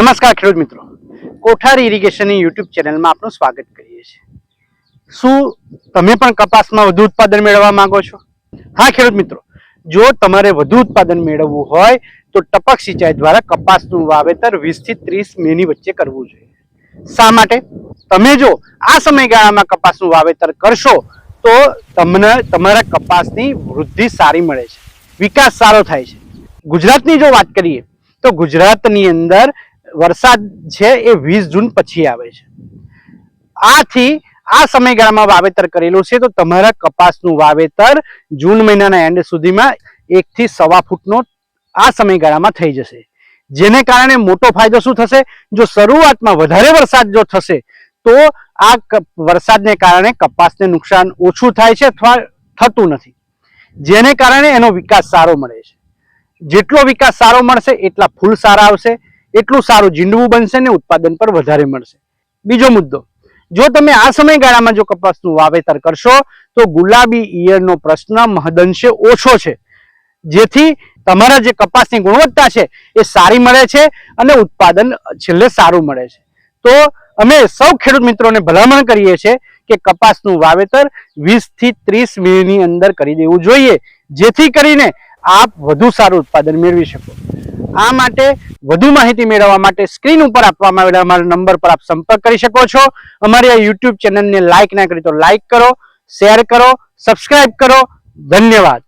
નમસ્કાર ખેડૂત મિત્રો, કોઠારી ઇરિગેશનની યુટ્યુબ ચેનલમાં આપનું સ્વાગત કરીએ છીએ। શું તમે પણ કપાસમાં વધુ ઉત્પાદન મેળવવા માંગો છો? હા ખેડૂત મિત્રો, જો તમારે વધુ ઉત્પાદન મેળવવું હોય તો ટપક સિંચાઈ દ્વારા કપાસનું વાવેતર 20 થી 30 મેની વચ્ચે કરવું જોઈએ। શા માટે? તમે જો આ સમયગાળામાં કપાસનું વાવેતર કરશો તો તમને તમારા કપાસની વૃદ્ધિ સારી મળે છે, વિકાસ સારો થાય છે। ગુજરાતની જો વાત કરીએ તો ગુજરાતની અંદર વરસાદ છે એ 20 જૂન પછી આવે છે। આથી આ સમયગાળામાં વાવેતર કરેલું છે તો તમારા કપાસનું વાવેતર જૂન મહિનાના એન્ડ સુધીમાં 1 થી 1.25 ફૂટનો આ સમયગાળામાં થઈ જશે, જેને કારણે મોટો ફાયદો શું થશે? જો શરૂઆતમાં વધારે વરસાદ જો થશે તો આ વરસાદને કારણે કપાસને નુકસાન ઓછું થાય છે અથવા થતું નથી, જેને કારણે એનો વિકાસ સારો મળે છે। જેટલો વિકાસ સારો મળશે એટલા ફૂલ સારા આવશે, એટલું સારું જીંડવું બનશે ને ઉત્પાદન પર વધારે મળશે। બીજો મુદ્દો, જો તમે આ સમયગાળામાં જો કપાસનું વાવેતર કરશો તો ગુલાબી ઈયળનો પ્રશ્ન મહદઅંશે ઓછો છે, જેથી તમારા જે કપાસની ગુણવત્તા છે એ સારી મળે છે અને ઉત્પાદન છેલ્લે સારું મળે છે। તો અમે સૌ ખેડૂત મિત્રોને ભલામણ કરીએ છીએ કે કપાસનું વાવેતર 20 થી 30 મેની અંદર કરી દેવું જોઈએ, જેથી કરીને આપ વધુ સારું ઉત્પાદન મેળવી શકો। આ માટે વધુ માહિતી મેળવવા માટે સ્ક્રીન ઉપર આપવામાં આવેલા અમારા નંબર પર આપ સંપર્ક કરી શકો છો। અમારી આ યુટ્યુબ ચેનલને લાઇક ના કરી તો લાઇક કરો, શેર કરો, સબસ્ક્રાઇબ કરો। ધન્યવાદ।